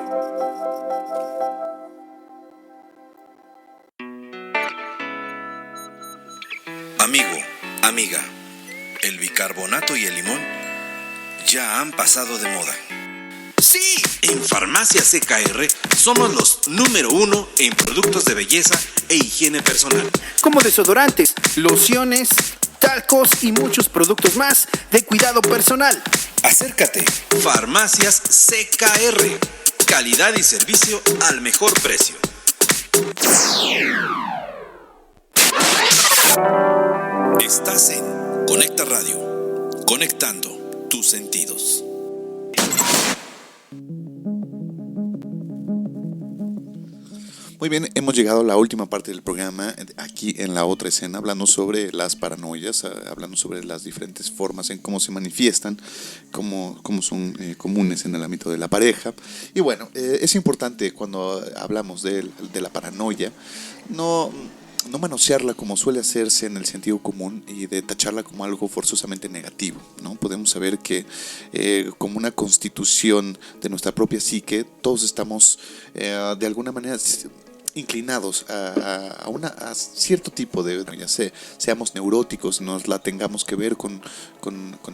Amigo, amiga, el bicarbonato y el limón ya han pasado de moda. Sí, en Farmacias CKR somos los número 1 en productos de belleza e higiene personal. Como desodorantes, lociones, talcos y muchos productos más de cuidado personal. Acércate, Farmacias CKR. Calidad y servicio al mejor precio. Estás en Conecta Radio, conectando tus sentidos. Muy bien, hemos llegado a la última parte del programa, aquí en La Otra Escena, hablando sobre las paranoias, hablando sobre las diferentes formas en cómo se manifiestan, cómo son comunes en el ámbito de la pareja. Y bueno, es importante cuando hablamos de la paranoia, no manosearla como suele hacerse en el sentido común y de tacharla como algo forzosamente negativo, ¿no? Podemos saber que como una constitución de nuestra propia psique, todos estamos de alguna manera inclinados a cierto tipo de, ya sé, seamos neuróticos, nos la tengamos que ver con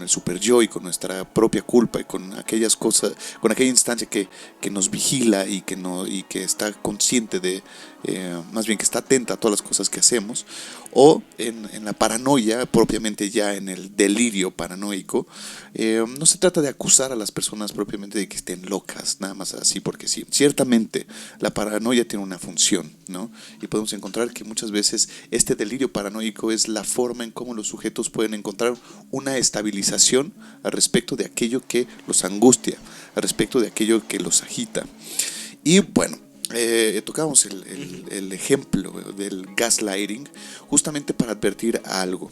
el super yo y con nuestra propia culpa y con aquellas cosas, con aquella instancia que nos vigila y que está consciente de, más bien que está atenta a todas las cosas que hacemos, o en la paranoia, propiamente ya en el delirio paranoico. No se trata de acusar a las personas propiamente de que estén locas, nada más así porque sí. Ciertamente la paranoia tiene una función, ¿no? Y podemos encontrar que muchas veces este delirio paranoico es la forma en cómo los sujetos pueden encontrar una estabilización al respecto de aquello que los angustia, al respecto de aquello que los agita. Y bueno, tocamos el ejemplo del gaslighting justamente para advertir algo.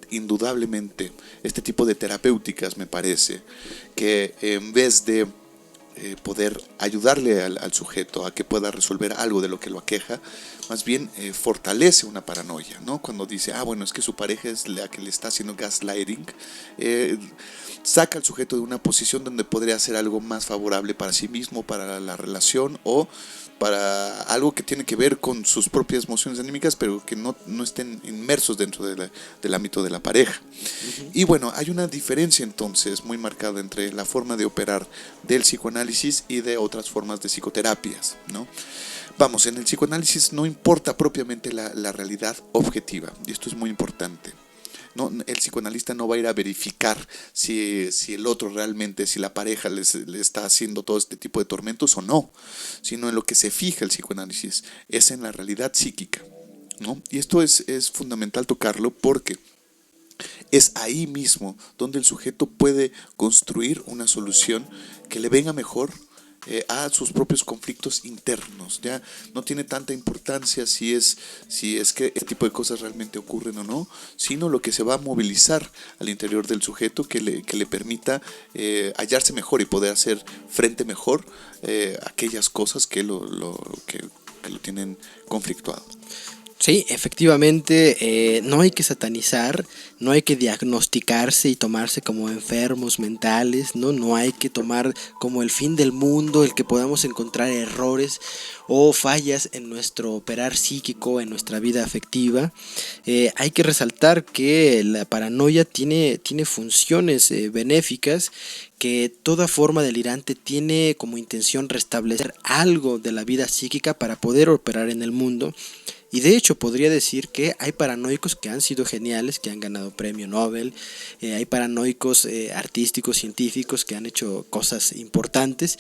Indudablemente este tipo de terapéuticas me parece que en vez de poder ayudarle al sujeto a que pueda resolver algo de lo que lo aqueja, más bien fortalece una paranoia, ¿no? Cuando dice, bueno, es que su pareja es la que le está haciendo gaslighting, saca al sujeto de una posición donde podría hacer algo más favorable para sí mismo, para la relación o para algo que tiene que ver con sus propias emociones anímicas, pero que no estén inmersos dentro del ámbito de la pareja. Uh-huh. Y bueno, hay una diferencia entonces muy marcada entre la forma de operar del psicoanálisis y de otras formas de psicoterapias, ¿no? Vamos, en el psicoanálisis no importa propiamente la realidad objetiva, y esto es muy importante. No, el psicoanalista no va a ir a verificar si el otro realmente, si la pareja le está haciendo todo este tipo de tormentos o no, sino en lo que se fija el psicoanálisis es en la realidad psíquica, ¿no? Y esto es fundamental tocarlo porque es ahí mismo donde el sujeto puede construir una solución que le venga mejor a sus propios conflictos internos. Ya no tiene tanta importancia si es que este tipo de cosas realmente ocurren o no, sino lo que se va a movilizar al interior del sujeto que le permita hallarse mejor y poder hacer frente mejor a aquellas cosas que lo tienen conflictuado. Sí, efectivamente, no hay que satanizar, no hay que diagnosticarse y tomarse como enfermos mentales, no hay que tomar como el fin del mundo el que podamos encontrar errores o fallas en nuestro operar psíquico, en nuestra vida afectiva. Hay que resaltar que la paranoia tiene funciones benéficas, que toda forma delirante tiene como intención restablecer algo de la vida psíquica para poder operar en el mundo. Y de hecho podría decir que hay paranoicos que han sido geniales, que han ganado premio Nobel, hay paranoicos artísticos, científicos que han hecho cosas importantes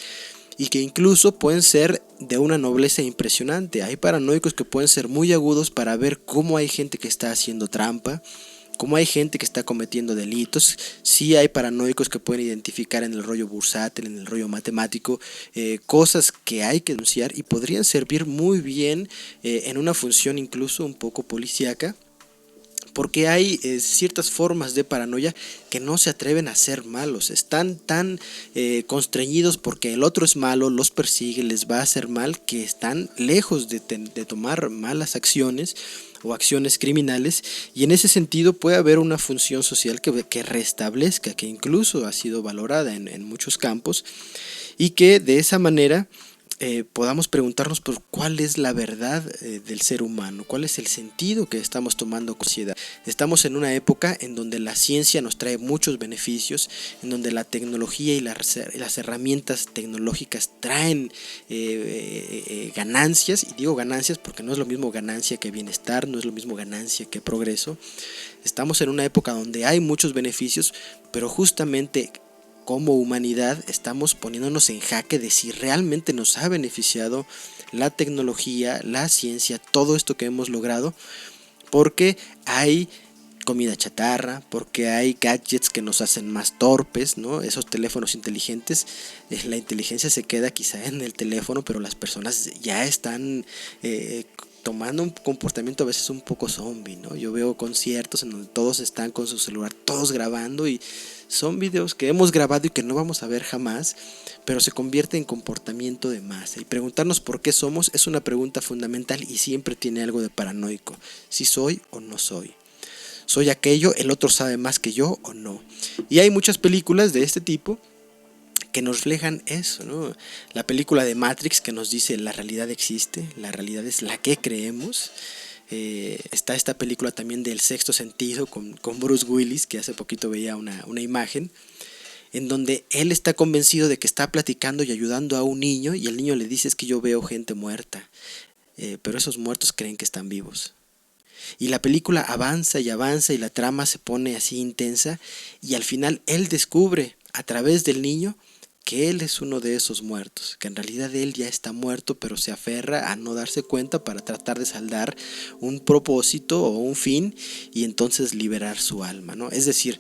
y que incluso pueden ser de una nobleza impresionante. Hay paranoicos que pueden ser muy agudos para ver cómo hay gente que está haciendo trampa, cómo hay gente que está cometiendo delitos. Sí hay paranoicos que pueden identificar en el rollo bursátil, en el rollo matemático, cosas que hay que denunciar y podrían servir muy bien en una función incluso un poco policíaca, porque hay ciertas formas de paranoia que no se atreven a ser malos, están tan constreñidos porque el otro es malo, los persigue, les va a hacer mal, que están lejos de tomar malas acciones o acciones criminales, y en ese sentido puede haber una función social que restablezca, que incluso ha sido valorada en muchos campos, y que de esa manera podamos preguntarnos por cuál es la verdad del ser humano, cuál es el sentido que estamos tomando como sociedad. Estamos en una época en donde la ciencia nos trae muchos beneficios, en donde la tecnología y las herramientas tecnológicas traen ganancias, y digo ganancias porque no es lo mismo ganancia que bienestar, no es lo mismo ganancia que progreso. Estamos en una época donde hay muchos beneficios, pero justamente como humanidad estamos poniéndonos en jaque de si realmente nos ha beneficiado la tecnología, la ciencia, todo esto que hemos logrado, porque hay comida chatarra, porque hay gadgets que nos hacen más torpes, ¿no? Esos teléfonos inteligentes, la inteligencia se queda quizá en el teléfono, pero las personas ya están tomando un comportamiento a veces un poco zombie, ¿no? Yo veo conciertos en donde todos están con su celular, todos grabando, y son videos que hemos grabado y que no vamos a ver jamás, pero se convierte en comportamiento de masa. Y preguntarnos por qué somos es una pregunta fundamental y siempre tiene algo de paranoico. Si soy o no soy. ¿Soy aquello? ¿El otro sabe más que yo o no? Y hay muchas películas de este tipo que nos reflejan eso, ¿no? La película de Matrix que nos dice la realidad existe, la realidad es la que creemos. Está esta película también del Sexto Sentido con Bruce Willis, que hace poquito veía una imagen en donde él está convencido de que está platicando y ayudando a un niño, y el niño le dice: es que yo veo gente muerta, pero esos muertos creen que están vivos. Y la película avanza y avanza y la trama se pone así intensa, y al final él descubre a través del niño que él es uno de esos muertos, que en realidad él ya está muerto, pero se aferra a no darse cuenta para tratar de saldar un propósito o un fin y entonces liberar su alma, ¿no? Es decir,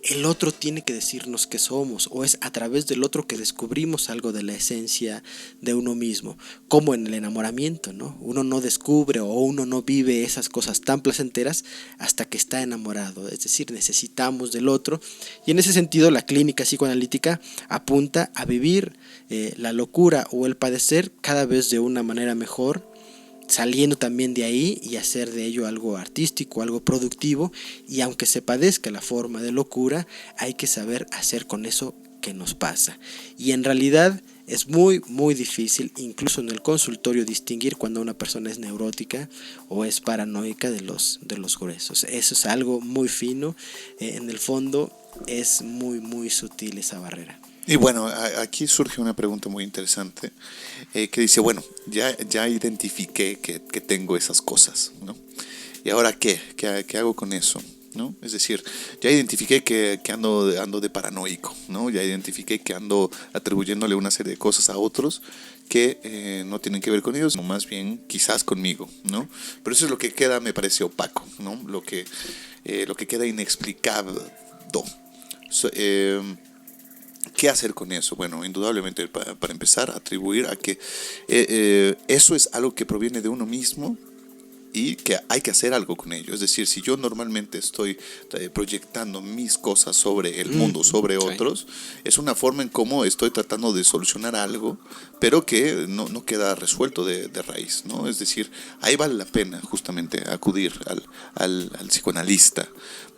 el otro tiene que decirnos qué somos, o es a través del otro que descubrimos algo de la esencia de uno mismo, como en el enamoramiento, ¿no? Uno no descubre o uno no vive esas cosas tan placenteras hasta que está enamorado, es decir, necesitamos del otro, y en ese sentido la clínica psicoanalítica apunta a vivir la locura o el padecer cada vez de una manera mejor, saliendo también de ahí y hacer de ello algo artístico, algo productivo, y aunque se padezca la forma de locura, hay que saber hacer con eso que nos pasa. Y en realidad es muy muy difícil, incluso en el consultorio, distinguir cuando una persona es neurótica o es paranoica de los gruesos. Eso es algo muy fino, en el fondo es muy muy sutil esa barrera. Y bueno, aquí surge una pregunta muy interesante que dice, bueno, ya identifiqué que tengo esas cosas, ¿no? ¿Y ahora qué hago con eso? ¿No? Es decir, ya identifiqué que ando de paranoico, ¿no? Ya identifiqué que ando atribuyéndole una serie de cosas a otros que no tienen que ver con ellos, sino más bien quizás conmigo, ¿no? Pero eso es lo que queda, me parece opaco, ¿no? Lo que queda inexplicable. ¿Qué hacer con eso? Bueno, indudablemente para empezar, atribuir a que eso es algo que proviene de uno mismo y que hay que hacer algo con ello. Es decir, si yo normalmente estoy proyectando mis cosas sobre el mundo, sobre otros, es una forma en cómo estoy tratando de solucionar algo, pero que no queda resuelto de raíz, ¿no? Es decir, ahí vale la pena justamente acudir al psicoanalista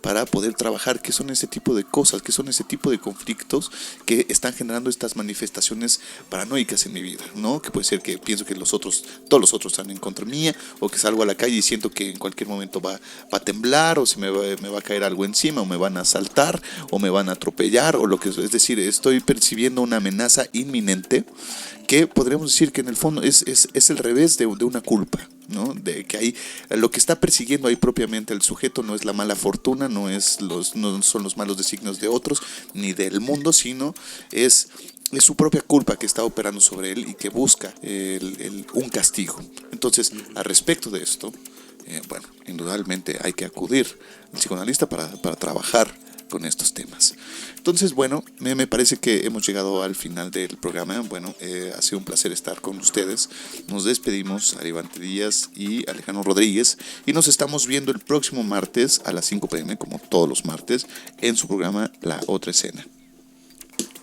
para poder trabajar qué son ese tipo de cosas, qué son ese tipo de conflictos que están generando estas manifestaciones paranoicas en mi vida, ¿no? Que puede ser que pienso que todos los otros están en contra mía, o que salgo a la calle y siento que en cualquier momento va a temblar, o si me va a caer algo encima, o me van a asaltar, o me van a atropellar, o lo que es decir, estoy percibiendo una amenaza inminente que podríamos decir que en el fondo es el revés de una culpa, ¿no? De que ahí lo que está persiguiendo ahí propiamente el sujeto no es la mala fortuna, no son los malos designios de otros ni del mundo, sino es su propia culpa que está operando sobre él y que busca un castigo. Entonces, al respecto de esto, bueno, indudablemente hay que acudir al psicoanalista para trabajar con estos temas. Entonces, bueno, me parece que hemos llegado al final del programa. Bueno, ha sido un placer estar con ustedes. Nos despedimos, Aribante Díaz y Alejandro Rodríguez, y nos estamos viendo el próximo martes a las 5 p.m, como todos los martes, en su programa La Otra Escena.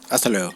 Hasta luego.